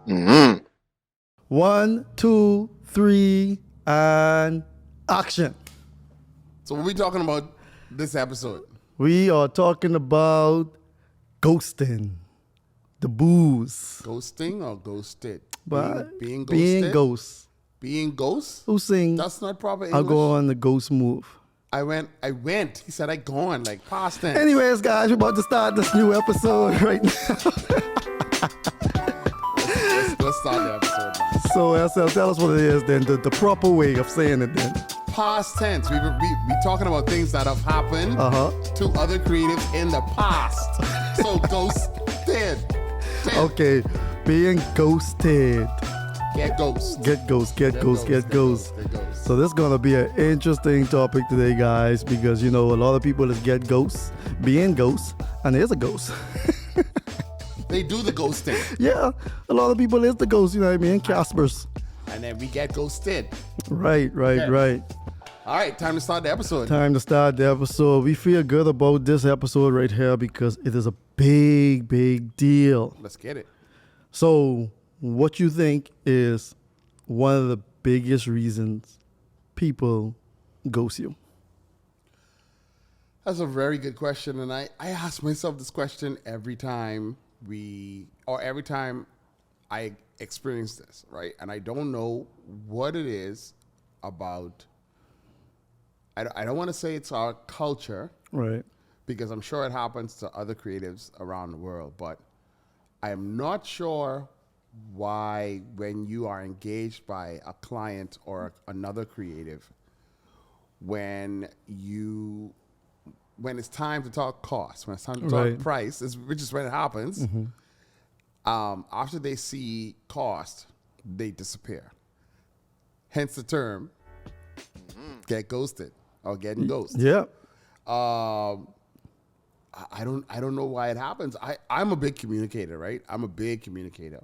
Mm-hmm. 1, 2, 3, and action. So what we talking about this episode? We are talking about ghosting, the booze, Ghosting or ghosted? but Being being ghosted? ghost. Being ghost? Who sing? That's not proper I'll English. go on the ghost move. I went. He said I gone, like past tense. Anyways, guys, we're about to start this new episode right now. Let's start the episode now. So, SL, tell us what it is then, the proper way of saying it then. Past tense. We talking about things that have happened to other creatives in the past. So ghosted. Okay, being ghosted. Get ghost. Get ghost. So this is gonna be an interesting topic today, guys, because a lot of people is get ghosts, being ghosts, and there's a ghost. They do the ghosting. Yeah, a lot of people is the ghost, you know what I mean? Caspers. And then we get ghosted. Right. All right, time to start the episode. Time to start the episode. We feel good about this episode right here because it is a big deal. Let's get it. So, what you think is one of the biggest reasons people ghost you? That's a very good question, and I ask myself this question every time I experience this, right? And I don't know what it is about. I don't want to say it's our culture, Right. because I'm sure it happens to other creatives around the world, but I am not sure why when you are engaged by a client or another creative, when it's time to talk cost, when it's time to talk price, which is when it happens, after they see cost, they disappear. Hence the term get ghosted or getting ghosted. Yeah. I don't know why it happens. I'm a big communicator, right? I'm a big communicator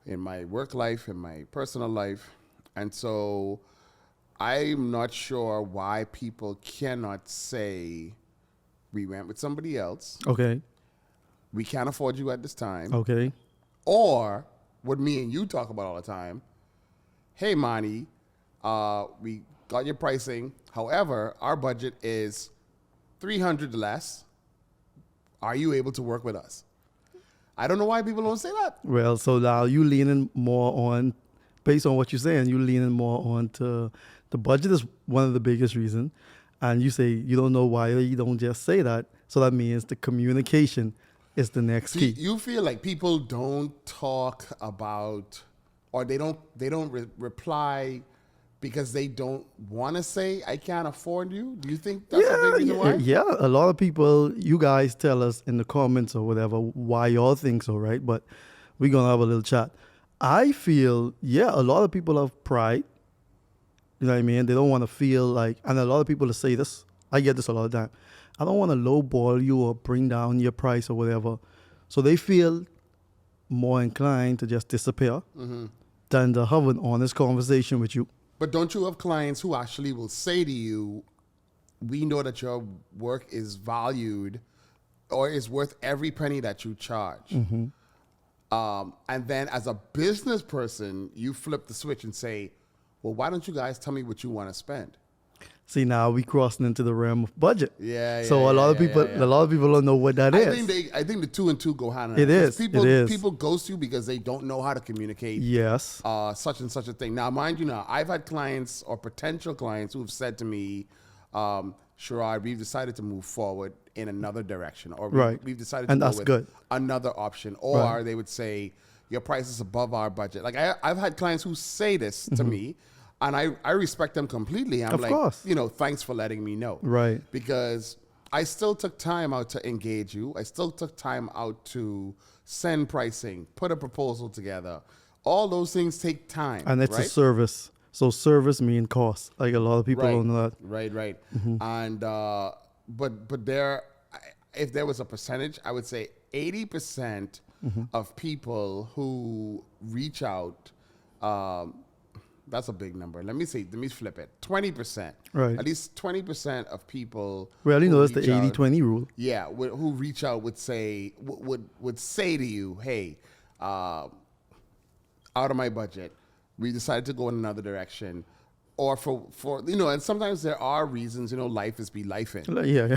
in my work life, in my personal life. And so I'm not sure why people cannot say, we went with somebody else, Okay. we can't afford you at this time. Okay. Or what me and you talk about all the time, hey, Manny, we got your pricing. However, our budget is $300 less. Are you able to work with us? I don't know why people don't say that. Well, so now you leaning more on, based on what you're saying, you leaning more on to the budget is one of the biggest reasons. And you say you don't know why you don't just say that. So that means the communication is the next key. You feel like people don't talk about, or they don't reply because they don't want to say, I can't afford you? Do you think that's a big reason why? Yeah, a lot of people, you guys tell us in the comments or whatever why y'all think so, right? But we're going to have a little chat. I feel, a lot of people have pride. You know what I mean? They don't want to feel like, and a lot of people say this, I get this a lot of time, I don't want to lowball you or bring down your price or whatever. So they feel more inclined to just disappear than to have an honest conversation with you. But don't you have clients who actually will say to you, we know that your work is valued or is worth every penny that you charge. And then as a business person, you flip the switch and say, well, why don't you guys tell me what you want to spend? See, now we crossing into the realm of budget. So a lot of people don't know what that is. I think the two and two go hand in hand. It is. People ghost you because they don't know how to communicate. Yes. Such and such a thing. Now, mind you, I've had clients or potential clients who've said to me, Sherrod, we've decided to move forward in another direction, or we've decided to go with another option, or they would say, your price is above our budget. Like I've had clients who say this to me, and I respect them completely. I'm like, thanks for letting me know. Right. Because I still took time out to engage you. I still took time out to send pricing, put a proposal together. All those things take time. And it's a service. So service means cost. Like a lot of people don't know that. Right. And but there, if there was a percentage, I would say 80% of people who reach out, that's a big number. Let me flip it. 20%. Right. At least 20% of people. Well, it's the 80-20 rule. Yeah. Who reach out would say to you, hey, out of my budget. We decided to go in another direction. Or for you know, and sometimes there are reasons, you know, life is be lifing. Yeah.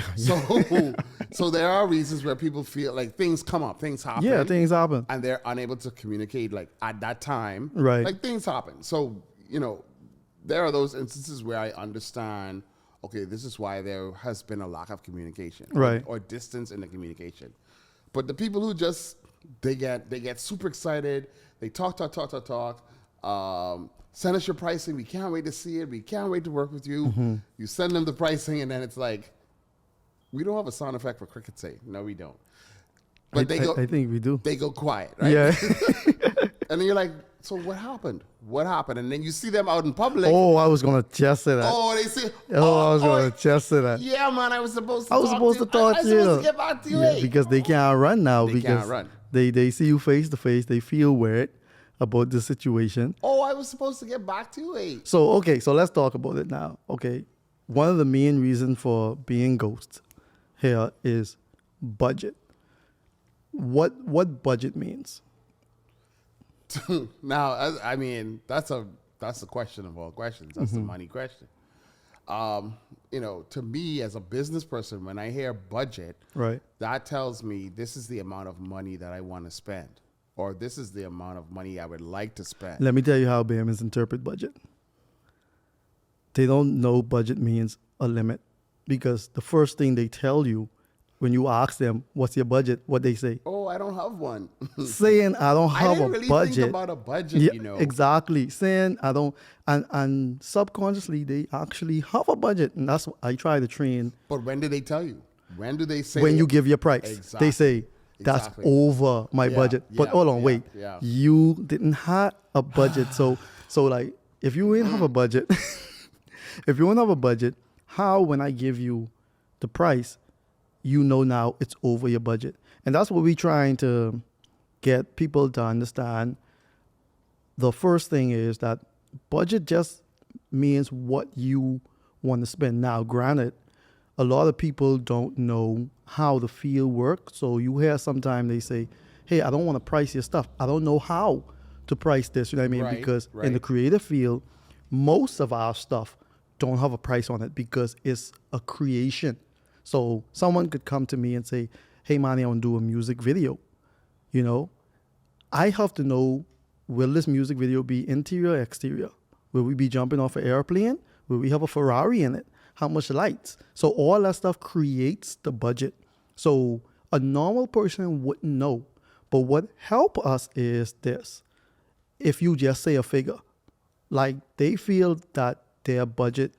So there are reasons where people feel like things come up, things happen. Yeah, things happen. And they're unable to communicate like at that time. Right. Like things happen. So, you know, there are those instances where I understand, okay, this is why there has been a lack of communication. Right. Or distance in the communication. But the people who just they get super excited, they talk. Send us your pricing. We can't wait to see it. We can't wait to work with you. Mm-hmm. You send them the pricing, and then it's like, we don't have a sound effect for cricket say. No, we don't. But I think we do. They go quiet, right? Yeah. And then you're like, so what happened? What happened? And then you see them out in public. Oh, I was gonna just say that. Oh, they say. I was gonna just say that. Yeah, man, I was supposed to. I was supposed to talk to you. I was supposed to get back to you. Yeah, because they can't run now. They because can't run. They see you face to face. They feel weird about the situation. Oh, I was supposed to get back to you. So let's talk about it now. Okay, one of the main reasons for being ghosts here is budget. What budget means? Now, I mean, that's the question of all questions. That's the money question. You know, to me as a business person, when I hear budget, right, that tells me this is the amount of money that I want to spend, or this is the amount of money I would like to spend. Let me tell you how Bahamians interpret budget. They don't know budget means a limit, because the first thing they tell you when you ask them, what's your budget? What they say? Oh, I don't have one. Saying I don't have I didn't really budget. think about a budget, Yeah, you know. exactly. Saying I don't, and subconsciously they actually have a budget, and that's what I try to train. But when do they tell you? When do they say? When you give your price, Exactly. they say that's Exactly. over my Yeah, budget. But yeah, hold on, yeah, wait. yeah. You didn't have a budget, so like if you didn't have a budget, if you don't have a budget, how when I give you the price, you know now it's over your budget. And that's what we're trying to get people to understand. The first thing is that budget just means what you want to spend. Now, granted, a lot of people don't know how the field works. So you hear sometimes they say, hey, I don't want to price your stuff. I don't know how to price this. You know what I mean? Right, because right. in the creative field, most of our stuff don't have a price on it because it's a creation. So someone could come to me and say, hey, Manny, I want to do a music video. You know, I have to know, will this music video be interior or exterior? Will we be jumping off an airplane? Will we have a Ferrari in it? How much lights? So all that stuff creates the budget. So a normal person wouldn't know. But what help us is this. If you just say a figure, like they feel that their budget,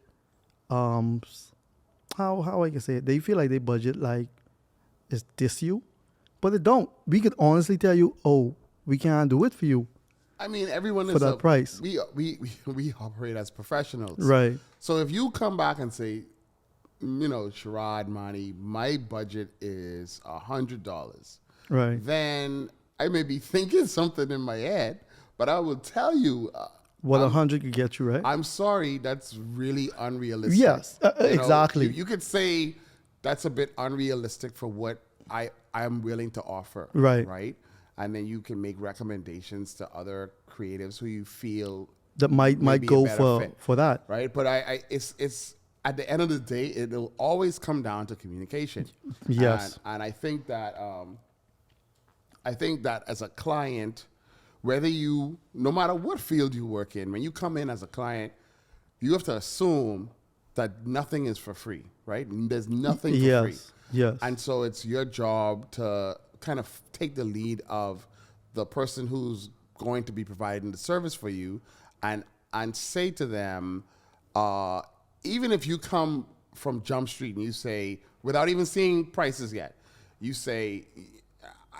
how I can say it, they feel like their budget like is this you, but it don't. We could honestly tell you, oh, we can't do it for you. I mean, everyone for is that price. We operate as professionals, Right? So if you come back and say, you know, Sherrod, Manny, my budget is $100, Right. then I may be thinking something in my head, but I will tell you. What 100 could get you, right? I'm sorry, that's really unrealistic. Yes, You know, exactly. you could say that's a bit unrealistic for what I'm willing to offer. Right. Right. And then you can make recommendations to other creatives who you feel that might be a go better fit. for that. Right. But it's at the end of the day, it'll always come down to communication. Yes. And I think that as a client, whether no matter what field you work in, when you come in as a client, you have to assume that nothing is for free, right? There's nothing for free. Yes. And so it's your job to kind of take the lead of the person who's going to be providing the service for you and say to them, even if you come from Jump Street and you say, without even seeing prices yet, you say,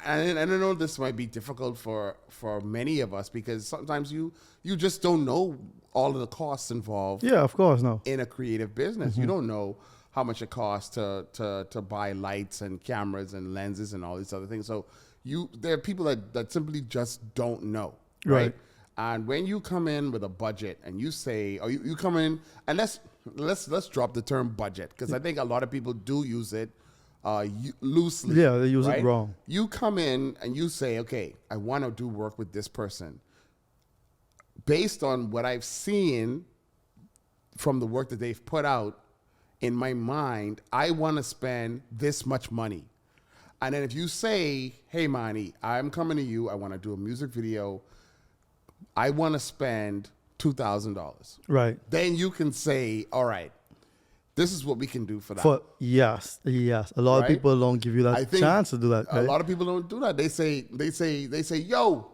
and I know this might be difficult for many of us because sometimes you just don't know all of the costs involved. Yeah, of course, no. In a creative business, you don't know how much it costs to buy lights and cameras and lenses and all these other things. So there are people that simply just don't know, right? And when you come in with a budget and you say, or you come in and let's drop the term budget because I think a lot of people do use it loosely. Yeah, they use it wrong. You come in and you say, okay, I want to do work with this person. based on what I've seen from the work that they've put out, in my mind, I want to spend this much money. And then if you say, hey, Manny, I'm coming to you. I want to do a music video. I want to spend $2,000. Right. Then you can say, all right, this is what we can do for that. Yes. A lot of people don't give you that chance to do that. Right? A lot of people don't do that. They say, yo,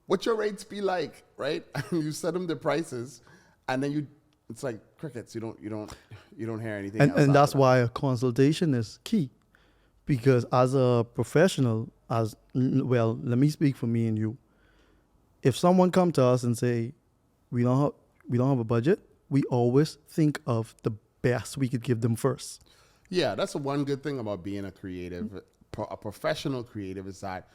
what's your rates be like, right? You set them the prices, and then it's like crickets. You don't hear anything. And that's why a consultation is key, because as a professional, let me speak for me and you. If someone come to us and say, we don't have a budget, we always think of the best we could give them first. Yeah, that's the one good thing about being a creative, a professional creative, is that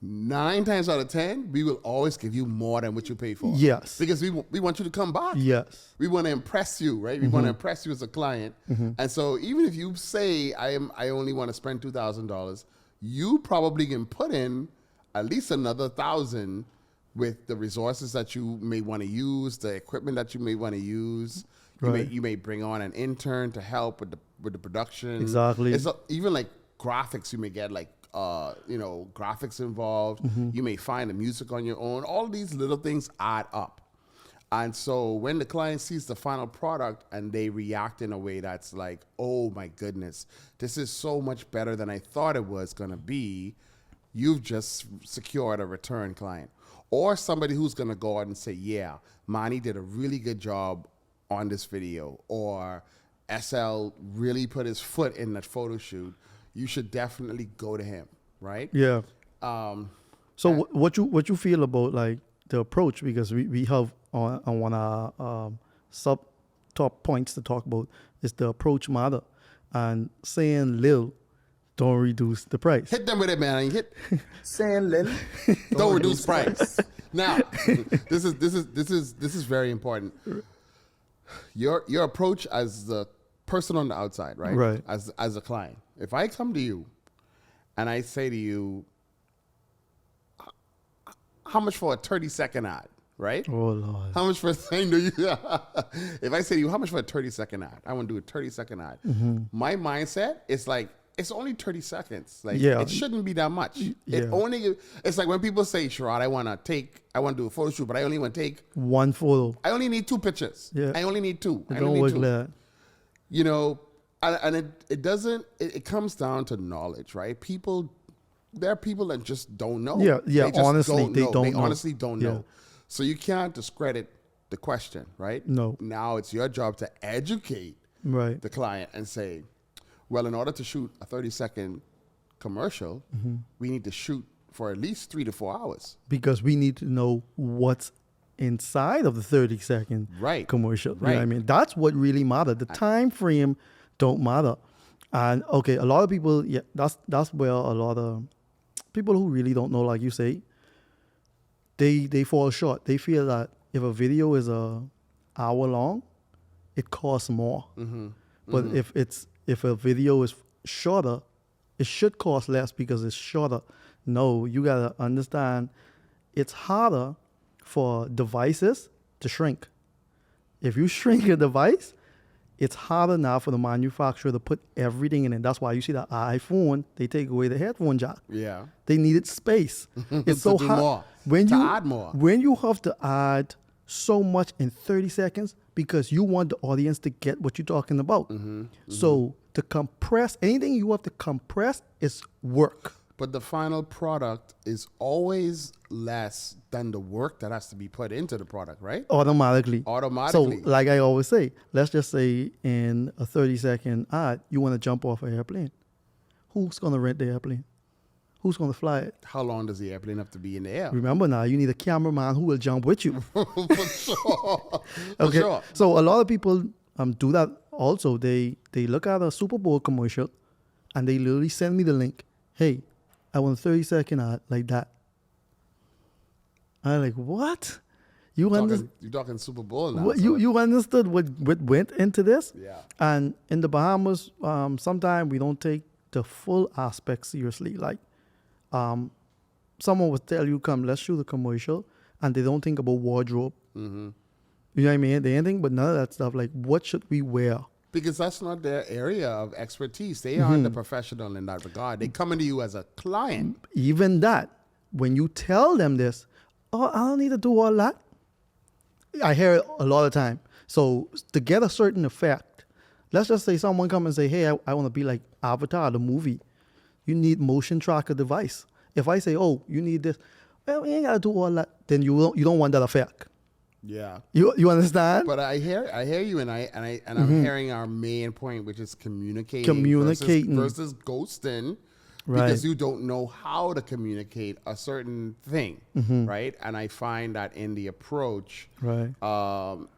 9 times out of 10, we will always give you more than what you pay for. Yes. Because we want you to come back. Yes. We want to impress you, right? We want to impress you as a client. And so even if you say, I only want to spend $2,000, you probably can put in at least another $1,000 with the resources that you may want to use, the equipment that you may want to use. You may bring on an intern to help with the production. Exactly. It's even like graphics. You may get like graphics involved. You may find the music on your own. All these little things add up. And so when the client sees the final product and they react in a way that's like, oh my goodness, this is so much better than I thought it was going to be, you've just secured a return client. Or somebody who's going to go out and say, yeah, Manny did a really good job on this video, or SL really put his foot in that photo shoot. You should definitely go to him, right? Yeah. So what you feel about like the approach, because we have on one of our top points to talk about is the approach matter, and saying Lil, don't reduce the price. Hit them with it, man. Saying Lil, don't reduce price. Now, this is very important. Your approach as the person on the outside, right? Right. As a client. If I come to you and I say to you, how much for a 30-second ad, right? Oh, Lord. How much for a thing do you... If I say to you, how much for a 30-second ad? I want to do a 30-second ad. My mindset is like, it's only 30 seconds. Like, it shouldn't be that much. It's like when people say, Sherrod, I want to do a photo shoot, but I only want to take one photo. I only need 2 pictures. Yeah. I only need 2. It don't work like that. You know, and it comes down to knowledge, right? There are people that just don't know. Yeah. They Honestly, they don't know. Honestly don't know. So you can't discredit the question, right? No. Now it's your job to educate the client and say, well, in order to shoot a 30-second commercial, we need to shoot for at least 3 to 4 hours. Because we need to know what's inside of the 30-second commercial. Right. You know what I mean? That's what really matters. The time frame don't matter. And okay, a lot of people, that's where a lot of people who really don't know, like you say, they fall short. They feel that if a video is an hour long, it costs more. But if a video is shorter, it should cost less because it's shorter. No, you gotta understand, it's harder for devices to shrink. If you shrink a device, it's harder now for the manufacturer to put everything in it. That's why you see the iPhone, they take away the headphone jack. Yeah. They needed space. It's so hard. Add more. When you have to add so much in 30 seconds, because you want the audience to get what you're talking about. So to compress, anything you have to compress is work. But the final product is always less than the work that has to be put into the product, right? Automatically. So like I always say, let's just say in a 30-second ad, you want to jump off an airplane. Who's going to rent the airplane? Who's going to fly it? How long does the airplane have to be in the air? Remember now, you need a cameraman who will jump with you. For sure. Okay. Sure. So a lot of people do that also. They look at a Super Bowl commercial and they literally send me the link. Hey, I want a 30-second ad like that. I'm like, what? You're talking Super Bowl now. You understood what went into this? Yeah. And in the Bahamas, sometimes we don't take the full aspect seriously. Like, someone would tell you, come, let's shoot a commercial, and they don't think about wardrobe. Mm-hmm. You know what I mean? They anything but none of that stuff. Like, what should we wear? Because that's not their area of expertise. They aren't the professional in that regard. They come into you as a client. Even that, when you tell them this, oh, I don't need to do all that. I hear it a lot of time. So to get a certain effect, let's just say someone come and say, hey, I want to be like Avatar, the movie. You need motion tracker device. If I say, oh, you need this, well, we ain't got to do all that, then you don't want that effect. Yeah. You understand? But I hear you, and I'm hearing our main point, which is communicating versus ghosting, because you don't know how to communicate a certain thing, right? And I find that in the approach, right,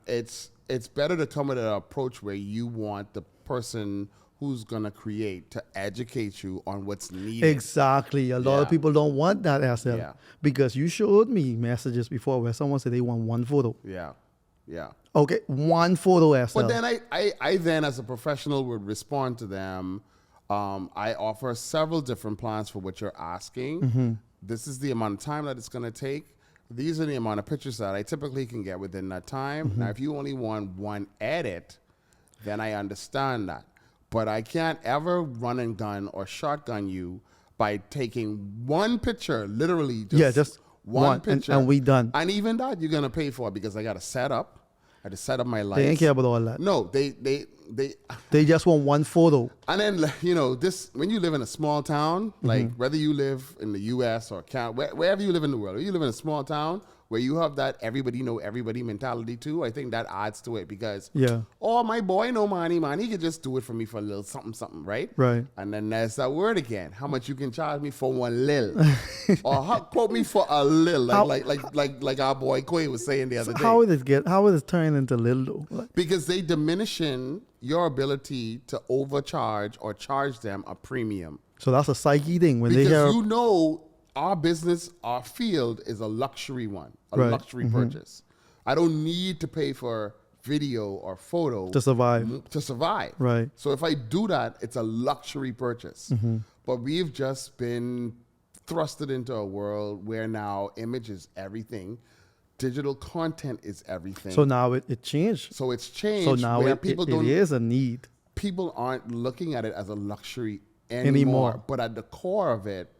it's better to come with an approach where you want the person who's gonna create to educate you on what's needed. Exactly. A lot of people don't want that SL because you showed me messages before where someone said they want one photo. Yeah. Yeah. Okay, one photo SL. But then I then as a professional would respond to them. I offer several different plans for what you're asking. This is the amount of time that it's gonna take. These are the amount of pictures that I typically can get within that time. Now, if you only want one edit, then I understand that. But I can't ever run and gun or shotgun you by taking one picture, literally just one picture. And we done. And even that you're going to pay for because I got to set up. I had to set up my lights. They ain't care about all that. No, they just want one photo. And then, this, when you live in a small town, like whether you live in the U.S. or wherever you live in the world, or you live in a small town where you have that everybody know everybody mentality too, I think that adds to it because, oh, my boy know Manny, man, he could just do it for me for a little something, right? Right. And then there's that word again. How much you can charge me for one lil? Or quote me for a lil, like our boy Quay was saying the other day. How would it turn into lil though? Because they diminishing your ability to overcharge or charge them a premium. So that's a psyche thing when because they hear. Our business, our field is a luxury one, luxury purchase. I don't need to pay for video or photo to survive. Right. So if I do that, it's a luxury purchase. But we've just been thrusted into a world where now image is everything. Digital content is everything. So now it changed. So it's changed. So now it is a need. People aren't looking at it as a luxury anymore. But at the core of it,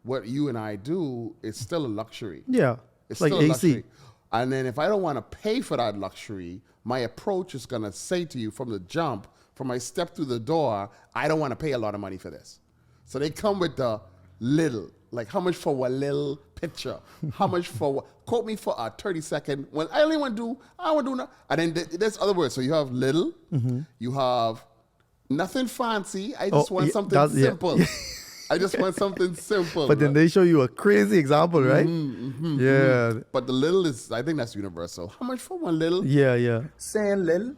what you and I do is still a luxury. Yeah. It's like still a AC. luxury. And then if I don't want to pay for that luxury, my approach is going to say to you from the jump, from my step through the door, I don't want to pay a lot of money for this. So they come with the little, like how much for a little picture? How much for quote me for a 30-second. Well, I want to do that. And then there's other words. So you have little, you have nothing fancy. I just want something simple. Yeah. I just want something simple. But then they show you a crazy example, right? Yeah. But the little is, I think that's universal. How much for one little? Yeah. Saying little,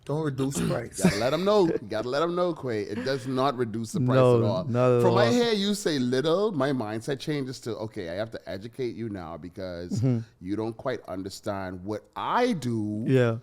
don't reduce price. Gotta let them know. Gotta let them know, Quay. It does not reduce the price at all. Not at From all. I hear you say little, my mindset changes to, okay, I have to educate you now because you don't quite understand what I do. Yeah.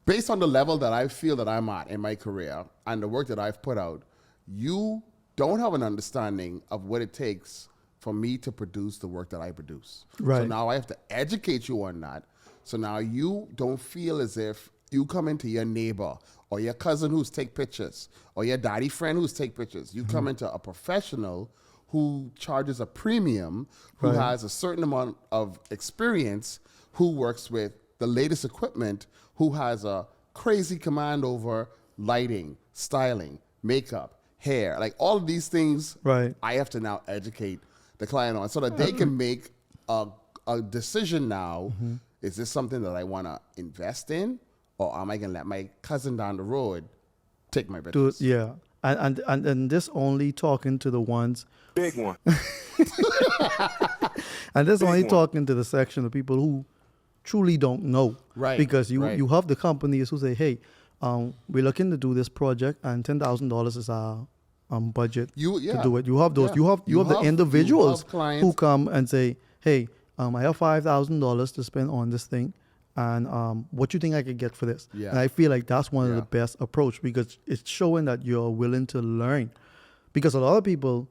Based on the level that I feel that I'm at in my career and the work that I've put out, you don't have an understanding of what it takes for me to produce the work that I produce. Right. So now I have to educate you on that. So now you don't feel as if you come into your neighbor or your cousin who's take pictures or your daddy friend who's take pictures. You come into a professional who charges a premium, who has a certain amount of experience, who works with the latest equipment, who has a crazy command over lighting, styling, makeup, hair, like all of these things. Right. I have to now educate the client on so that they can make a decision now. Is this something that I want to invest in, or am I going to let my cousin down the road take my business? Yeah. And this only talking to the ones. Big one. And this only talking to the section of people who truly don't know. Right. Because you have the companies who say, hey, we're looking to do this project and $10,000 is our budget to do it. You have those. You have the individuals who come and say, hey, I have $5,000 to spend on this thing. And what you think I could get for this? Yeah. And I feel like that's one of the best approach because it's showing that you're willing to learn. Because a lot of people,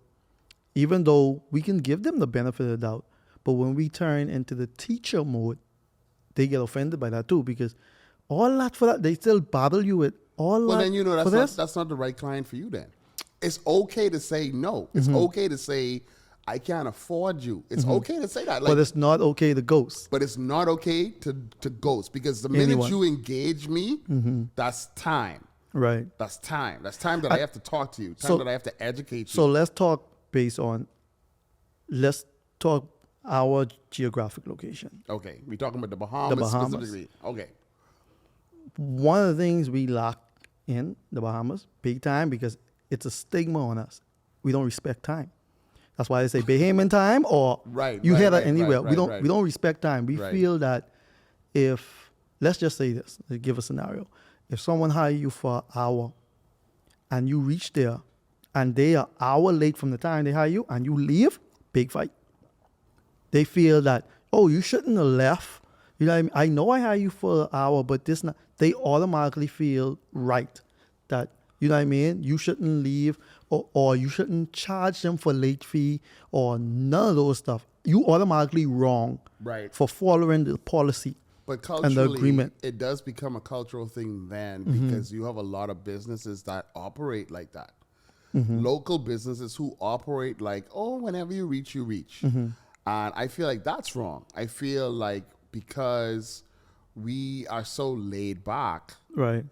even though we can give them the benefit of the doubt, but when we turn into the teacher mode, they get offended by that too, because all that for that, they still bother you with all that. Well, then, for this? that's not the right client for you then. It's okay to say no. It's okay to say, I can't afford you. It's okay to say that. But it's not okay to ghost. But it's not okay to ghost, because the minute you engage me, that's time. Right. That's time. That's time that I have to talk to you. Time that I have to educate you. So let's talk let's talk our geographic location. Okay. We're talking about the Bahamas specifically. Okay. One of the things we lack in the Bahamas, big time, because it's a stigma on us. We don't respect time. That's why they say Bahamian time, or you hear that anywhere. We don't respect time. We feel that if, let's just say this, let's give a scenario. If someone hire you for an hour and you reach there and they are an hour late from the time they hire you and you leave, big fight. They feel that, oh, you shouldn't have left. You know what I mean? I know I hire you for an hour, but this not. They automatically feel right that, you know what I mean? You shouldn't leave, or you shouldn't charge them for late fee, or none of those stuff. You automatically wrong for following the policy. But culturally, and the agreement. It does become a cultural thing then, because you have a lot of businesses that operate like that. Local businesses who operate like, oh, whenever you reach, you reach. And I feel like that's wrong. I feel like because we are so laid back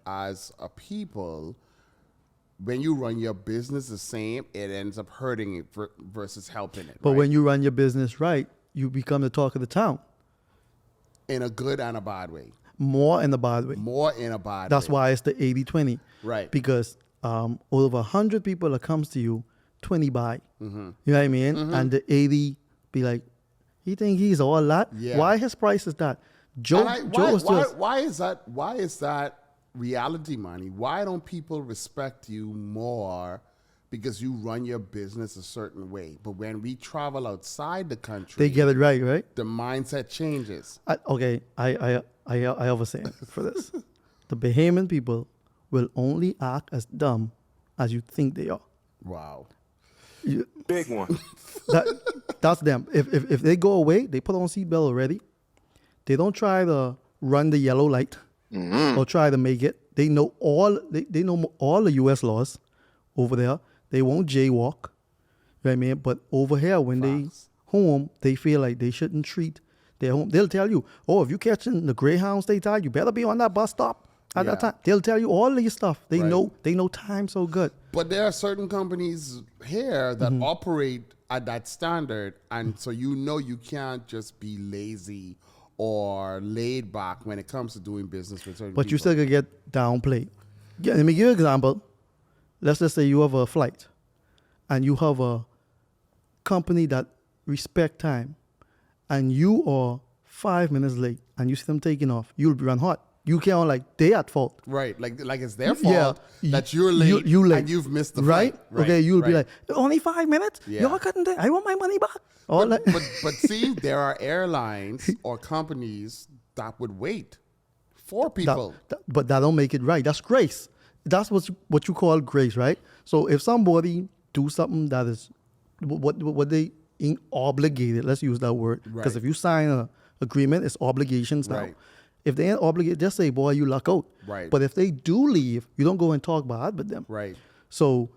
as a people, when you run your business the same, it ends up hurting it versus helping it. But when you run your business right, you become the talk of the town. In a good and a bad way. More in a bad way. More in a bad way. That's why it's the 80-20. Right. Because over 100 people that comes to you, 20 buy. You know what I mean? And the 80 be like, he think he's all that? Yeah. Why his price is that? Why is that reality, Manny? Why don't people respect you more because you run your business a certain way? But when we travel outside the country, they get it right? The mindset changes. I have a saying for this. The Bahamian people will only act as dumb as you think they are. Wow. Big one. That's them. If they go away, they put on seatbelt already. They don't try to run the yellow light or try to make it. They know they know all the U.S. laws over there. They won't jaywalk. You know what I mean? But over here, when they home, they feel like they shouldn't treat their home. They'll tell you, oh, if you catching the Greyhound State Tide, you better be on that bus stop at that time. They'll tell you all these stuff. They know time so good. But there are certain companies here that operate at that standard, and so you can't just be lazy or laid back when it comes to doing business with certain people. But you still could get downplayed. Let me give you an example. Let's just say you have a flight and you have a company that respect time and you are 5 minutes late and you see them taking off, you'll be run hot. You can't they at fault. Right. Like it's their fault that you're late, you late and you've missed the flight. Right? Okay, you'll be like, only 5 minutes? Yeah. Y'all couldn't I want my money back. But see, there are airlines or companies that would wait for people. But that don't make it right. That's grace. That's what you call grace, right? So if somebody do something that is what they ain't obligated, let's use that word. Because if you sign an agreement, it's obligations now. Right. If they ain't obligated, just say, boy, you luck out. Right. But if they do leave, you don't go and talk bad with them. Right. So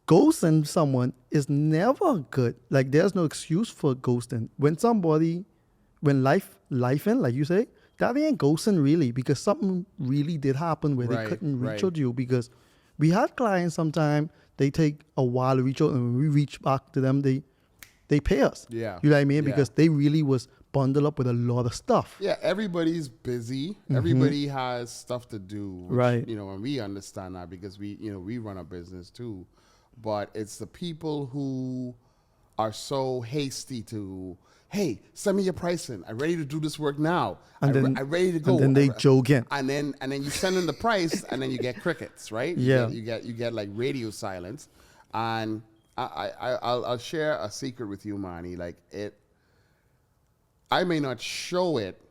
ghosting someone is never good. Like there's no excuse for ghosting. When life in, like you say, that ain't ghosting really, because something really did happen where they couldn't reach out to you. Because we had clients sometimes, they take a while to reach out, and when we reach back to them, they pay us. Yeah. You know what I mean? Because they really was bundled up with a lot of stuff. Yeah, everybody's busy. Everybody has stuff to do. Which, and we understand that because we run a business too. But it's the people who are so hasty to, hey, send me your pricing. I'm ready to do this work now. I'm ready to go. And then they joke in. And then you send in the price, and then you get crickets, right? Yeah. You get like radio silence. And I'll share a secret with you, Manny. Like I may not show it,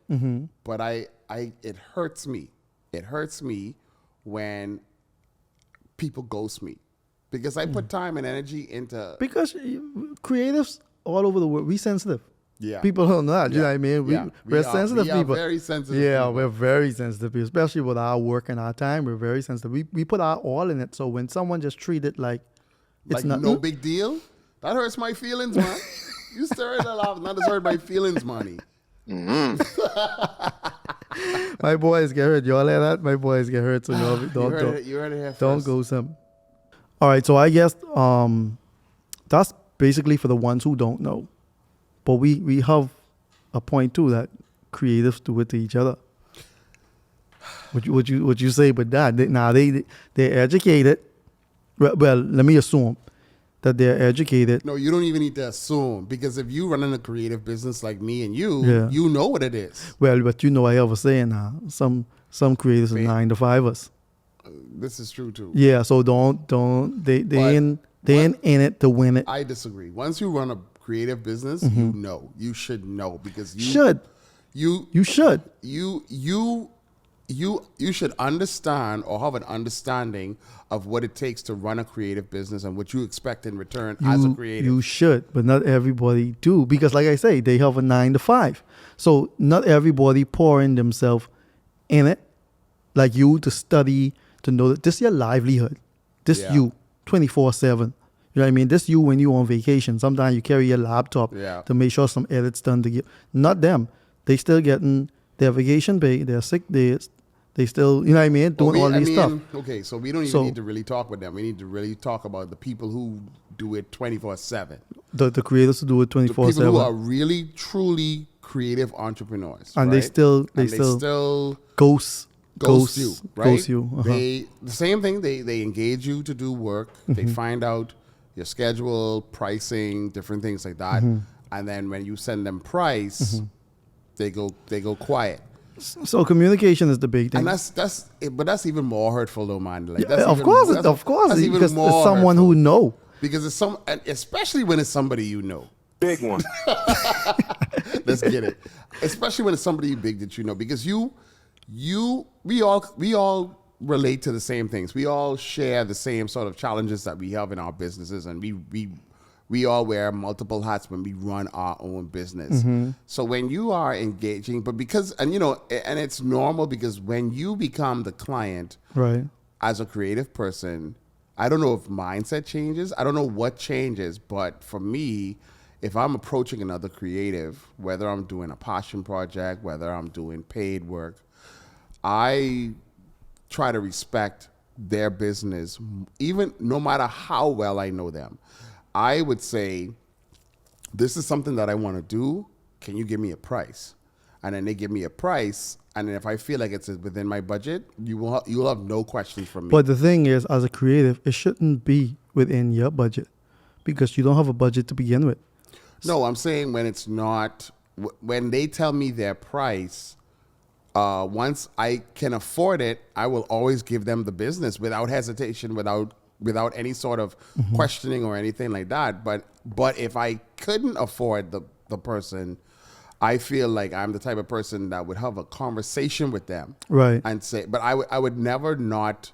but it hurts me. It hurts me when people ghost me. Because I put time and energy into... Because creatives all over the world, we sensitive. Yeah. People don't know that. You know what I mean? We're sensitive we are people. very sensitive. Yeah, people. we're very sensitive people, especially with our work and our time. We're very sensitive. We put our all in it. So when someone just treat it like it's like nothing, no big deal, that hurts my feelings, man. You stirring a lot. Not hurt my feelings, money. my boys get hurt. Y'all hear that? My boys get hurt. So y'all You heard it here don't first. go some. All right. So I guess that's basically for the ones who don't know. But we have a point too that creatives do it to each other. Would you say with that? They're educated. Well, let me assume that they're educated. No, you don't even need to assume, because if you run in a creative business like me and you, Yeah. you know what it is. Well, but I have a saying now. Some creators are 9-to-5ers. This is true too. Yeah, so they ain't in it to win it. I disagree. Once you run a creative business, you should know, because you should. You should. You should understand or have an understanding of what it takes to run a creative business and what you expect in return as a creative. You should, but not everybody do, because like I say, they have a 9-to-5. So not everybody pouring themselves in it, like you, to study, to know that this is your livelihood. This you 24/7. You know what I mean? This you when you on vacation. Sometimes you carry your laptop to make sure some edits done to get. Not them. They still getting their vacation pay, their sick days. They still, you know what I mean, doing all these stuff. Okay, so we don't even need to really talk with them. We need to really talk about the people who do it 24/7. The creators who do it 24/7. The people who are really, truly creative entrepreneurs. And right? they still ghost you, right? Ghost you. The same thing. They engage you to do work. They find out your schedule, pricing, different things like that. And then when you send them price, they go quiet. So communication is the big thing. And that's even more hurtful though, man. Like of course, that's even because more it's someone hurtful. who know. Because it's and especially when it's somebody you know. Big one. Let's get it. Especially when it's somebody big that you know, because we all relate to the same things. We all share the same sort of challenges that we have in our businesses, and we all wear multiple hats when we run our own business. So when you are engaging, and it's normal, because when you become the client, right, as a creative person, I don't know if mindset changes. I don't know what changes, but for me, if I'm approaching another creative, whether I'm doing a passion project, whether I'm doing paid work, I try to respect their business, even no matter how well I know them. I would say, this is something that I want to do. Can you give me a price? And then they give me a price. And then if I feel like it's within my budget, you'll have no questions from me. But the thing is, as a creative, it shouldn't be within your budget, because you don't have a budget to begin with. No, I'm saying when it's not, when they tell me their price, once I can afford it, I will always give them the business without hesitation, without any sort of questioning or anything like that. But if I couldn't afford the person, I feel like I'm the type of person that would have a conversation with them, right? And say, but I would never not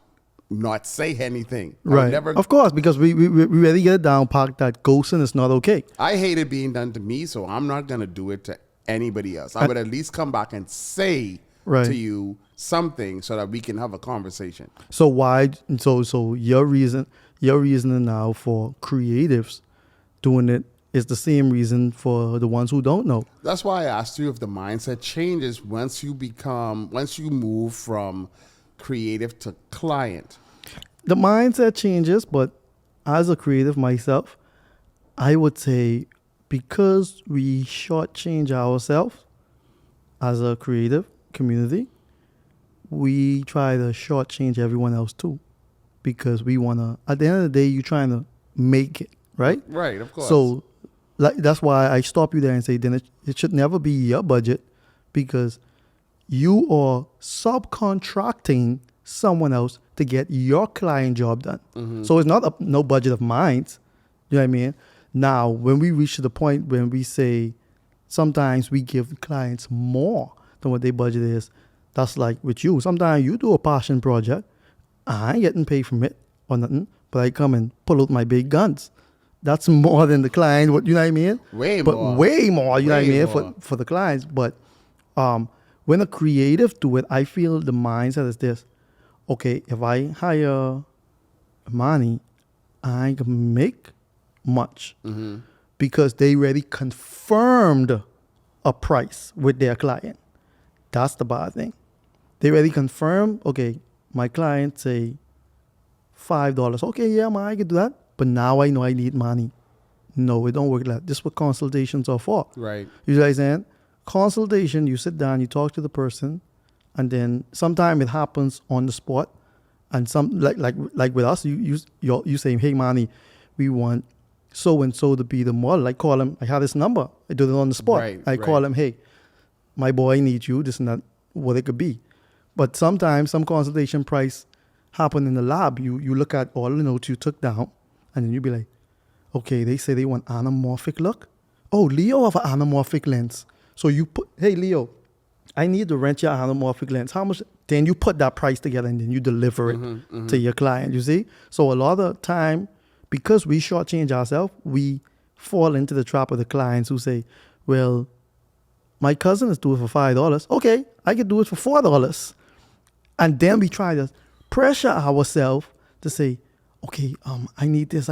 say anything, right? Of course, because we really get it down packed that ghosting is not okay. I hate it being done to me, so I'm not gonna do it to anybody else. I would at least come back and say to you something so that we can have a conversation. So why? So your reasoning now for creatives doing it is the same reason for the ones who don't know. That's why I asked you if the mindset changes once you move from creative to client. The mindset changes, but as a creative myself, I would say, because we shortchange ourselves as a creative community, we try to shortchange everyone else too, because we want to, at the end of the day, you're trying to make it, right? Right, of course. So that's why I stop you there and say, then it should never be your budget, because you are subcontracting someone else to get your client job done. So it's not no budget of mine. You know what I mean? Now, when we reach to the point when we say sometimes we give clients more than what their budget is, that's like with you. Sometimes you do a passion project, I ain't getting paid from it or nothing, but I come and pull out my big guns. that's more than the client. What you know what I mean? Way but more. way more. You know what I Way mean more. for the clients. But when a creative do it, I feel the mindset is this: okay, if I hire Manny, I can make much because they already confirmed a price with their client. That's the bad thing. They already confirmed, okay, my client say $5. Okay, yeah, man, I can do that. But now I know I need money. No, it don't work like that. This is what consultations are for. Right. You guys saying? Consultation, you sit down, you talk to the person, and then sometimes it happens on the spot. And some like with us, you say, hey, Manny, we want so and so to be the model. I call him. I have this number. I do it on the spot. Right, I call him. Hey, my boy needs you. This is not what it could be. But sometimes some consultation price happen in the lab. You look at all the notes you took down, and then you be like, okay, they say they want anamorphic look. Oh, Leo have an anamorphic lens. So you put, hey Leo, I need to rent your anamorphic lens. How much? Then you put that price together and then you deliver it to your client, you see? So a lot of time, because we shortchange ourselves, we fall into the trap of the clients who say, well, my cousin is doing it for $5. Okay, I can do it for $4. And then we try to pressure ourselves to say, okay, I need this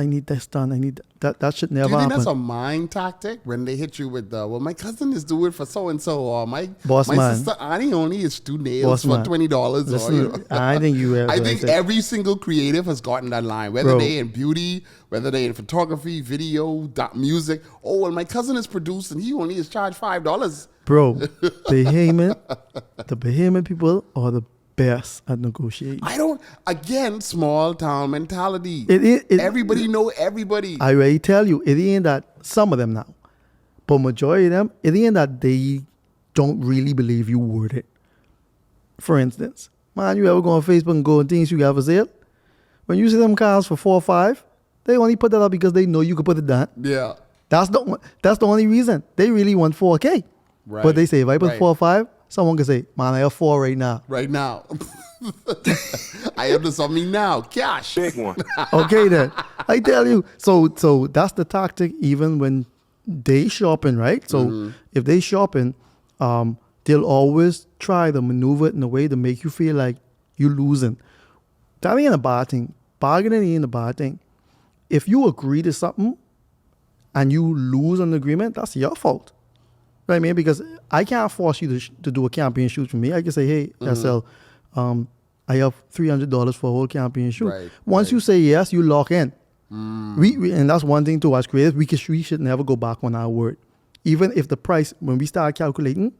done, I need that. That should never Do you think happen. that's a mind tactic when they hit you with the, well, my cousin is doing it for so-and-so, or my Boss man. sister Annie only is do Boss nails for man. $20. Listen, Or, you know. I think you have. I think every single creative has gotten that line, whether Bro. they in beauty, whether they in photography, video, music. Oh, well, my cousin is produced and he only is charged $5. Bro, the Bahamian people are the best at negotiating. Again, small town mentality. It- Everybody know everybody. I already tell you, it ain't that some of them now, but majority of them, it ain't that they don't really believe you worth it. For instance, man, you ever go on Facebook and go on things you got for sale? When you see them cars for 4 or 5, they only put that up because they know you could put it down. Yeah. That's the only reason. They really want 4K. Right. But they say, if I put Right. 4 or 5, someone can say, man, I have 4 right now. Right now. I have this on me now. Cash. Big one. Okay then. I tell you. So that's the tactic even when they shopping, right? So if they shopping, they'll always try to maneuver it in a way to make you feel like you're losing. That ain't a bad thing. Bargaining ain't a bad thing. If you agree to something and you lose an agreement, that's your fault. Right, I mean, because I can't force you to do a campaign shoot for me. I can say, hey, SL, I have $300 for a whole campaign shoot. Right, Once you say yes, you lock in. We and that's one thing too. As creators, we should never go back on our word. Even if the price, when we start calculating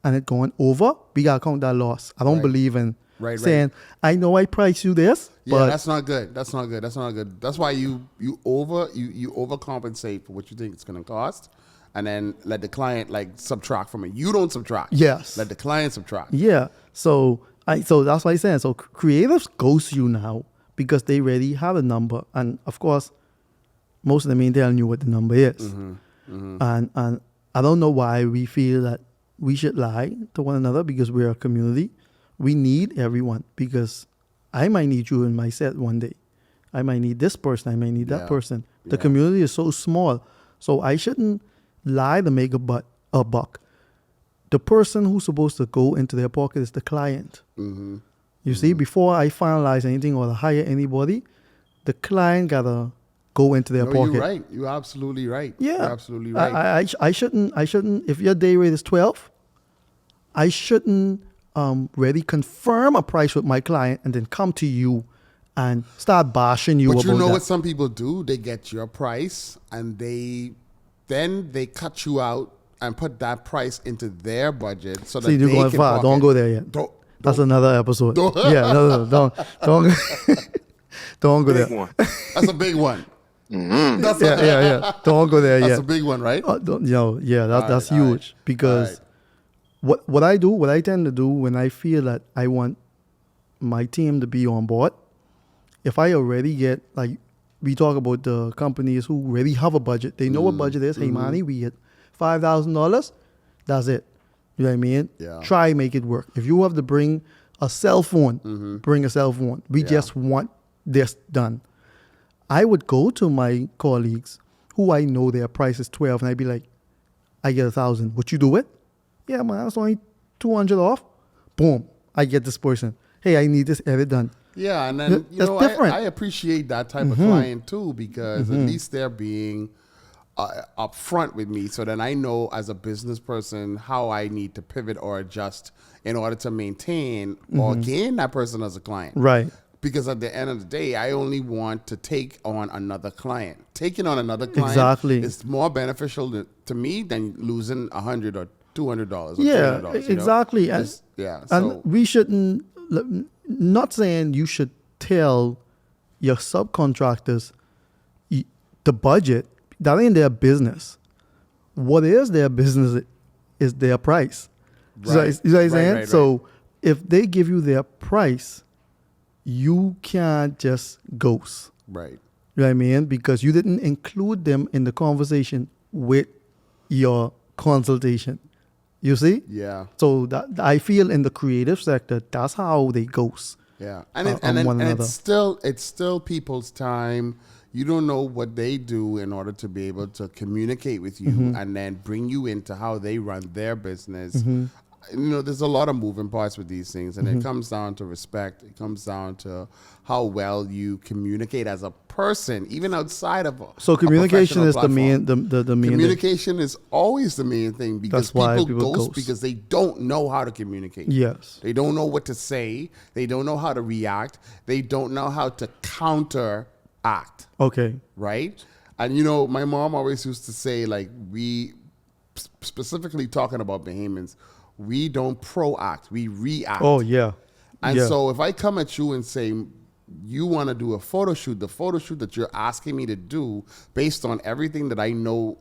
and it going over, we gotta count that loss. I don't Right. believe in Right. saying, I know I priced you this, Yeah, but that's not good. That's not good. That's not good. That's why you overcompensate for what you think it's gonna cost, and then let the client like subtract from it. You don't subtract. Yes. Let the client subtract. yeah. So that's why I'm saying. So creatives ghost you now because they already have a number, and of course, most of them ain't telling you what the number is. And I don't know why we feel that we should lie to one another because we're a community. We need everyone because I might need you in my set one day. I might need this person. I might need that Yeah. person. The Yeah. community is so small, so I shouldn't lie to make a buck. The person who's supposed to go into their pocket is the client. You see, before I finalize anything or hire anybody, the client gotta go into their No, pocket. you're right. You're absolutely right. Yeah, You're absolutely right. I shouldn't. If your day rate is 12, I shouldn't really confirm a price with my client and then come to you and start bashing you But about you know that. what some people do? They get your price and they cut you out and put that price into their budget so that See, you're they going can far. pocket. Don't go there yet. That's another episode. Don't- Yeah, no, don't don't go Big there. one. That's a big one. That's Yeah. Don't go there That's yet. a big one, right? That's all right, huge because what I tend to do when I feel that I want my team to be on board, if I already get, like, we talk about the companies who already have a budget, they know what budget is. Hey, Manny, we get $5,000. That's it. You know what I mean? Yeah. Try make it work. If you have to bring a cell phone, bring a cell phone. We just want this done. I would go to my colleagues who I know their price is 12, and I'd be like, I get 1,000. Would you do it? Yeah, man, that's only 200 off. Boom, I get this person. Hey, I need this edit done. Yeah, and then That's different. I appreciate that type of client too, because at least they're being upfront with me, so then I know as a business person how I need to pivot or adjust in order to maintain or gain that person as a client. Right. Because at the end of the day, I only want to take on another client. Taking on another client is more beneficial to me than losing $100 or $200 or $300. Exactly. So we shouldn't. Not saying you should tell your subcontractors the budget. That ain't their business. What is their business is their price. Right. So, you know what I'm saying? Right. So if they give you their price, you can't just ghost. Right. You know what I mean? Because you didn't include them in the conversation with your consultation. You see? Yeah. So that I feel in the creative sector, that's how they ghost. Yeah. And it's still people's time. You don't know what they do in order to be able to communicate with you and then bring you into how they run their business. There's a lot of moving parts with these things, and it comes down to respect. It comes down to how well you communicate as a person, even outside of so communication is the main communication is always the main thing, because people ghost because they don't know how to communicate. Yes. They don't know what to say. They don't know how to react. They don't know how to counteract. Okay. Right? And my mom always used to say, like, we specifically talking about Bahamians, we don't proact, we react. Oh, yeah. And so if I come at you and say, you want to do a photo shoot, the photo shoot that you're asking me to do based on everything that I know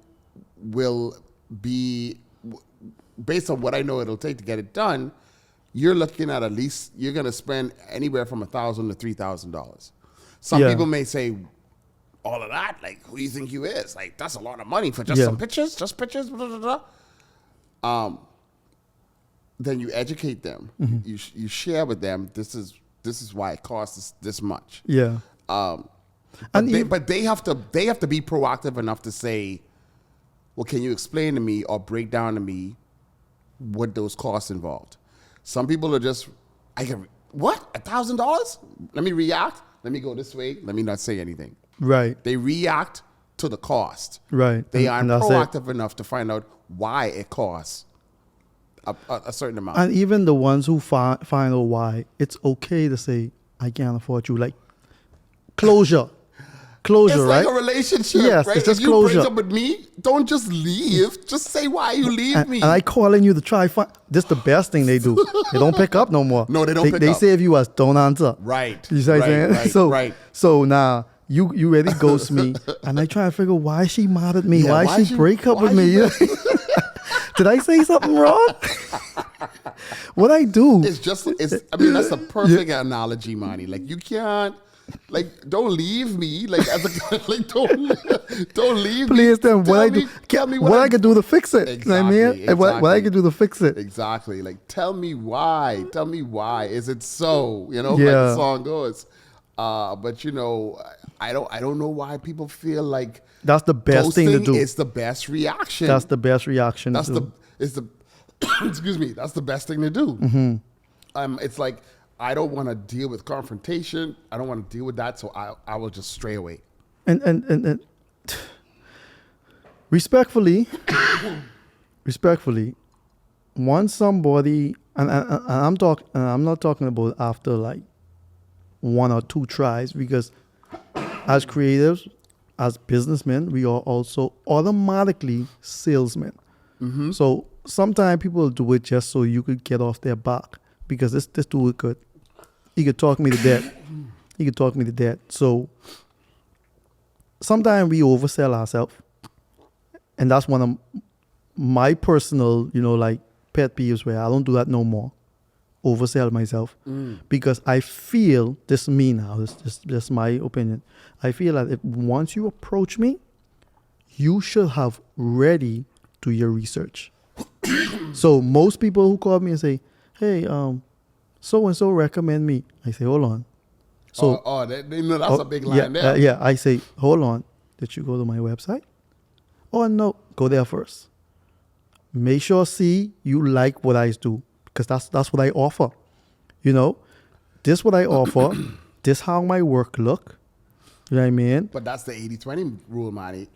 will be, based on what I know it'll take to get it done, you're looking at least, you're going to spend anywhere from $1,000 to $3,000. Some people may say, all of that, like, who do you think you is? Like, that's a lot of money for just some pictures, blah, blah, blah. Then you educate them. You share with them, this is why it costs this much. Yeah. But they have to be proactive enough to say, well, can you explain to me or break down to me what those costs involved? Some people are just, what? $1,000? Let me react. Let me go this way. Let me not say anything. Right. They react to the cost. Right. They aren't proactive enough to find out why it costs a certain amount. And even the ones who find out why, it's okay to say, I can't afford you. Like, closure. It's right? Like a relationship, yes, right? It's just if you closure. break up with me, don't just leave. Just say why you leave me. And I calling you to try find. This is the best thing they do. They don't pick up no more. No, they don't pick up. They save you as don't answer. Right. You see what I'm saying? Right. So now you really ghost me, and I try to figure why she mad at me. Yeah, why she break up with me? Did I say something wrong? What I do? That's a perfect analogy, Manny. Like, you can't. Like, don't leave me. Like, don't leave me. Please, then what I do? Tell me what I can do to fix it. Exactly. You know what I mean? What I can do to fix it. Exactly. Like, tell me why. Tell me why. Is it so? Like the song goes. But I don't know why people feel like that's the best thing to do. It's the best reaction. That's the best reaction. Excuse me. That's the best thing to do. It's like, I don't want to deal with confrontation. I don't want to deal with that, so I will just stray away. And respectfully, once somebody and I'm not talking about after like 1 or 2 tries, because as creatives, as businessmen, we are also automatically salesmen. So sometimes people do it just so you could get off their back, because this dude he could talk me to death. So sometimes we oversell ourselves, and that's one of my personal, like, pet peeves, where I don't do that no more. Oversell myself, because I feel, this is me now, this is my opinion. I feel that if once you approach me, you should have ready do your research. So most people who call me and say, hey, so and so recommend me, I say, hold on. So that's a big line there. Yeah, I say, hold on. Did you go to my website? or no, go there first. Make sure see you like what I do, because that's what I offer. You know, this what I offer. This how my work look. You know what I mean? But that's the 80-20 rule, Manny.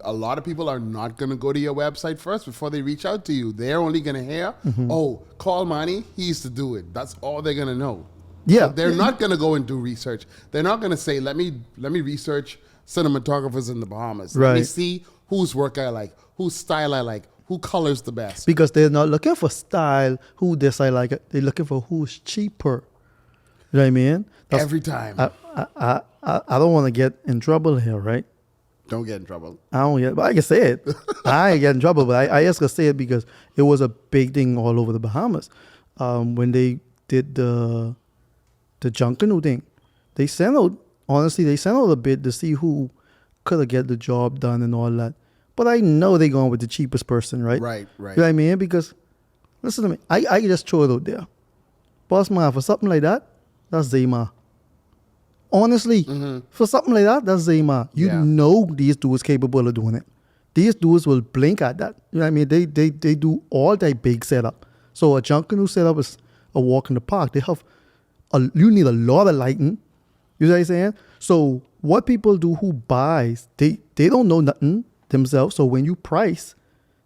A lot of people are not going to go to your website first before they reach out to you. They're only going to hear, oh, call Manny. He used to do it. That's all they're going to know. Yeah. So they're not going to go and do research. They're not going to say, let me research cinematographers in the Bahamas. Right. Let me see whose work I like, whose style I like, who colors the best. Because they're not looking for style, who this I like. They're looking for who's cheaper. You know what I mean? Every time. I don't want to get in trouble here, right? Don't get in trouble. I don't get, but I can say it. I ain't get in trouble, but I just gonna say it because it was a big thing all over the Bahamas. When they did the Junkanoo thing, they sent out a bid to see who could have get the job done and all that. But I know they going with the cheapest person, right? Right. You know what I mean? Because listen to me, I just throw it out there. Boss man, for something like that, that's Zayma. Honestly, for something like that, that's Zayma. You know these dudes capable of doing it. These dudes will blink at that. You know what I mean? They do all that big setup. So a Junkanoo setup is a walk in the park. You need a lot of lighting. You know what I'm saying? So what people do who buys, they don't know nothing themselves. So when you price,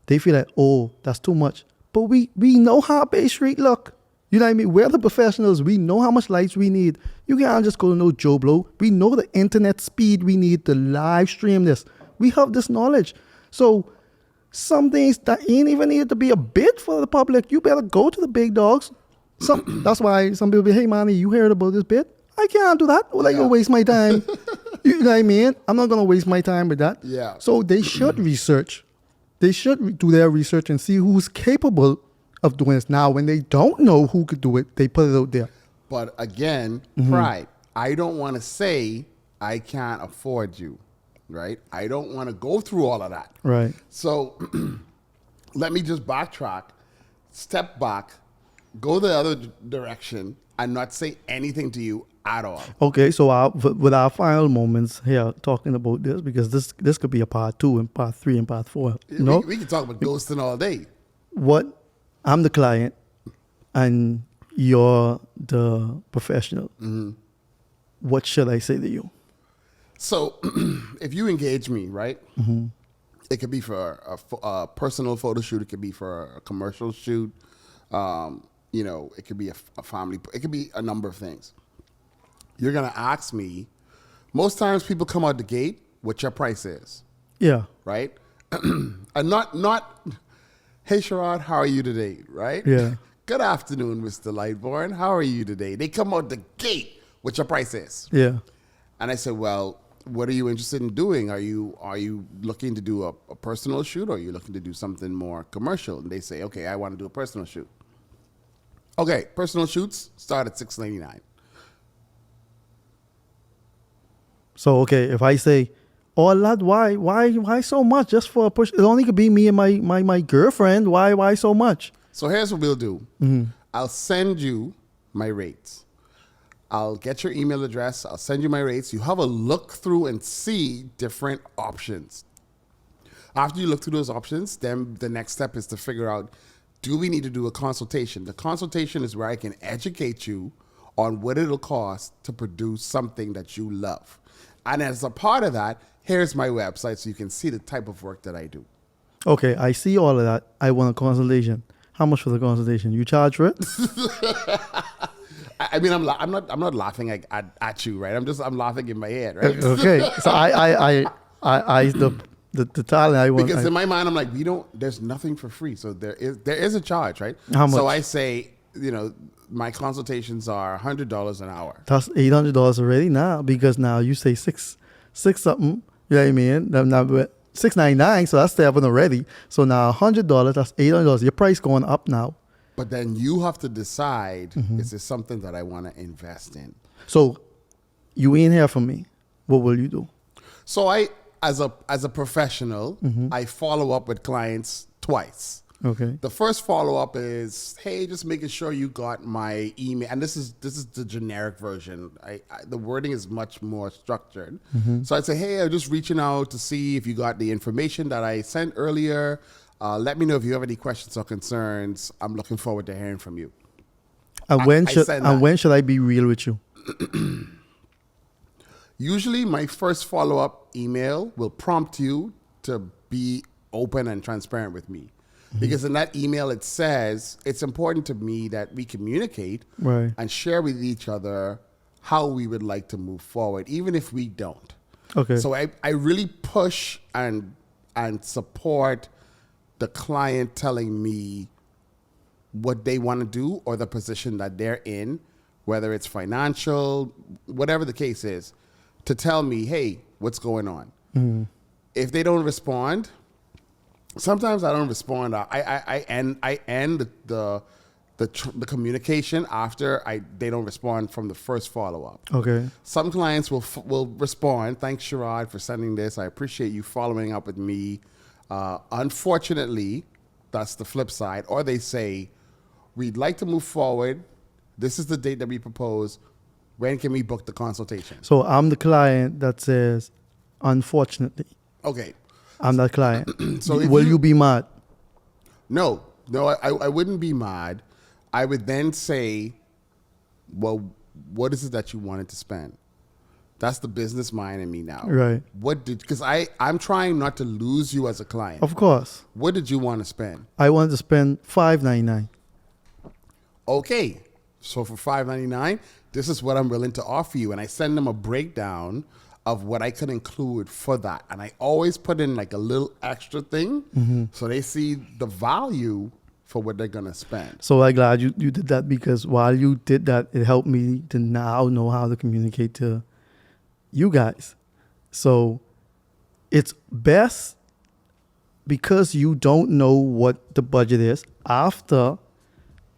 they feel like, oh, that's too much. But we know how Bay Street look. You know what I mean? We're the professionals. We know how much lights we need. You can't just go to no Joe Blow. We know the internet speed we need to live stream this. We have this knowledge. So some things that ain't even needed to be a bid for the public. You better go to the big dogs. That's why some people be, hey, Manny, you heard about this bid? I can't do that. Well, I go waste my time. You know what I mean? I'm not going to waste my time with that. Yeah. So they should research. They should do their research and see who's capable of doing this. Now, when they don't know who could do it, they put it out there. But again, pride. I don't want to say I can't afford you, right? I don't want to go through all of that. Right. So let me just backtrack, step back, go the other direction, and not say anything to you at all. Okay, so with our final moments here talking about this, because this could be a part 2 and part 3 and part 4. You know? We can talk about ghosting all day. I'm the client and you're the professional. What should I say to you? So if you engage me, right, it could be for a personal photo shoot. It could be for a commercial shoot. You know, it could be a family. It could be a number of things. You're going to ask me, most times people come out the gate, what your price is. Yeah. Right? And not, hey, Sherrod, how are you today? Right? Yeah. Good afternoon, Mr. Lightborn. How are you today? They come out the gate, what your price is. Yeah. And I said, well, what are you interested in doing? Are you looking to do a personal shoot, or are you looking to do something more commercial? And they say, okay, I want to do a personal shoot. Okay, personal shoots start at $6.99. So okay, if I say, oh lad, why so much just for a push? It only could be me and my girlfriend. Why so much? So here's what we'll do. I'll send you my rates. I'll get your email address. I'll send you my rates. You have a look through and see different options. After you look through those options, then the next step is to figure out, do we need to do a consultation? The consultation is where I can educate you on what it'll cost to produce something that you love. And as a part of that, here's my website so you can see the type of work that I do. Okay, I see all of that. I want a consultation. How much for the consultation? You charge for it? I mean, I'm not laughing at you, right? I'm laughing in my head, right? Okay, so the talent I want. Because in my mind, I'm like, there's nothing for free. So there is a charge, right? How much? So I say, my consultations are $100 an hour. That's $800 already now, because now you say six something. You know what I mean? Now $699, so that's $7 already. So now $100, that's $800. Your price going up now. But then you have to decide, is this something that I want to invest in? So you ain't here for me. What will you do? So as a professional, I follow up with clients twice. Okay. The first follow-up is, hey, just making sure you got my email. And this is the generic version. The wording is much more structured. So I'd say, hey, I'm just reaching out to see if you got the information that I sent earlier. Let me know if you have any questions or concerns. I'm looking forward to hearing from you. And when should I be real with you? Usually my first follow-up email will prompt you to be open and transparent with me. Because in that email, it says, it's important to me that we communicate and share with each other how we would like to move forward, even if we don't. Okay. So I really push and support the client telling me what they want to do or the position that they're in, whether it's financial, whatever the case is, to tell me, hey, what's going on? If they don't respond, sometimes I don't respond. I end the communication after they don't respond from the first follow-up. Okay. Some clients will respond. Thanks, Sherrod, for sending this. I appreciate you following up with me. Unfortunately, that's the flip side. Or they say, we'd like to move forward. This is the date that we propose. When can we book the consultation? So I'm the client that says, unfortunately. Okay. I'm that client. So will you be mad? No, I wouldn't be mad. I would then say, well, what is it that you wanted to spend? That's the business mind in me now. Right. Because I'm trying not to lose you as a client. Of course. What did you want to spend? I wanted to spend $5.99. Okay. So for $5.99, this is what I'm willing to offer you. And I send them a breakdown of what I could include for that. And I always put in like a little extra thing so they see the value for what they're going to spend. So I'm glad you did that, because while you did that, it helped me to now know how to communicate to you guys. So it's best, because you don't know what the budget is, after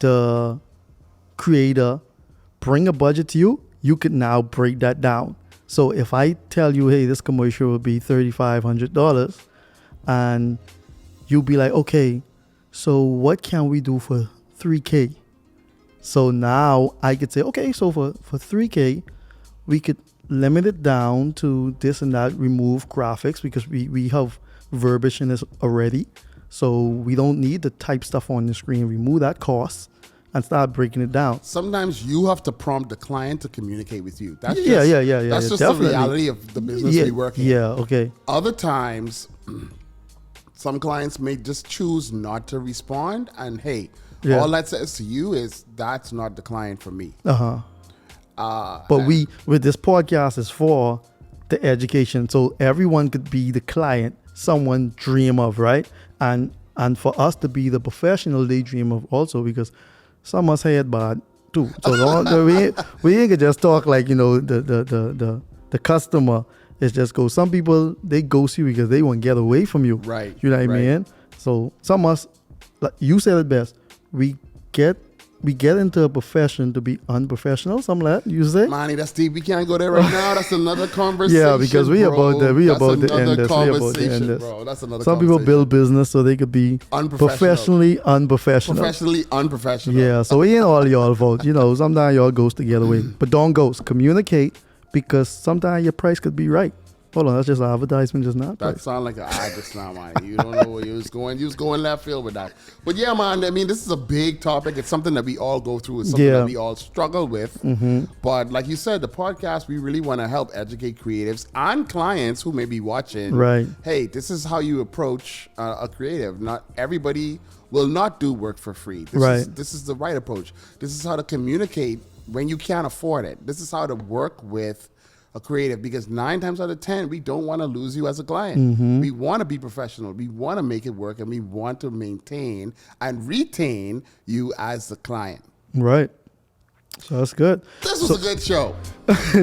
the creator bring a budget to you, you could now break that down. So if I tell you, hey, this commercial will be $3,500, and you'll be like, okay, so what can we do for $3K? So now I could say, okay, so for $3K, we could limit it down to this and that, remove graphics, because we have verbiage in this already. So we don't need the type stuff on the screen. Remove that cost and start breaking it down. Sometimes you have to prompt the client to communicate with you. That's yeah. That's just definitely. the reality of the business we work in. Yeah, okay. Other times, some clients may just choose not to respond, and hey, all that says to you is that's not the client for me. But with this podcast is for the education, so everyone could be the client someone dream of, right? And for us to be the professional they dream of also, because some must say it bad too. So we ain't just talk like, the customer is just go. Some people, they ghost you because they want to get away from you. Right. You know what I mean? So some of us, like you said it best, we get into a profession to be unprofessional. Some like that, you say? Manny, that's deep. We can't go there right now. That's another conversation. Yeah, because we about to end this. Bro. That's another Some people build business so they could be professionally unprofessional. Professionally unprofessional. Yeah, so it ain't all y'all fault. Sometimes y'all ghost to get away. But don't ghost. Communicate, because sometimes your price could be right. Hold on, that's just an advertisement, just not. That sounds like an ad just now, man. You don't know where you was going. You was going left field with that. But yeah, man, I mean, this is a big topic. It's something that we all go through. It's something that we all struggle with. But like you said, the podcast, we really want to help educate creatives and clients who may be watching. Right. Hey, this is how you approach a creative. Not everybody will not do work for free. This is the right approach. This is how to communicate when you can't afford it. This is how to work with a creative, because 9 times out of 10, we don't want to lose you as a client. We want to be professional. We want to make it work, and we want to maintain and retain you as the client. Right. So that's good. This was a good show.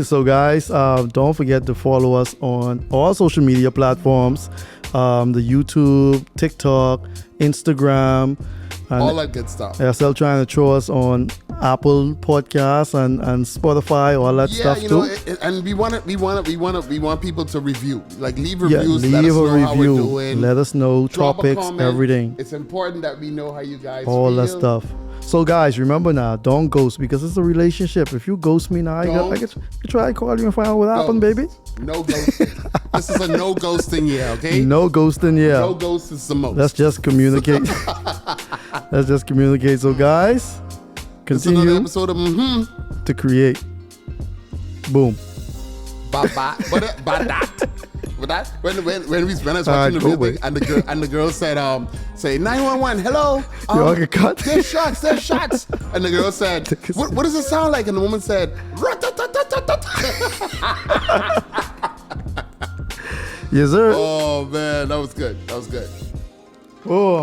So guys, don't forget to follow us on all social media platforms, the YouTube, TikTok, Instagram, all that good stuff. SL trying to throw us on Apple Podcasts and Spotify, all that stuff too. And we want people to review, like leave reviews. Leave let us a know how we're review. doing. Let us know Drop a topics, comment. everything. It's important that we know how you guys All feel. that stuff. So guys, remember now, don't ghost, because it's a relationship. If you ghost me now, I can try to call you and find out what happened, baby. No ghosting. This is a no ghosting year, okay? No ghosting, yeah. No ghost is the most. Let's just communicate. Let's just communicate. So guys, It's another continue episode of Mhmm. to create. Boom. But that when I was watching Alright, the go music and the girl said say 911, hello, You get cut. there's shots, and the girl said, what does it sound like? And the woman said, Yes, sir. oh man, that was good. Oh.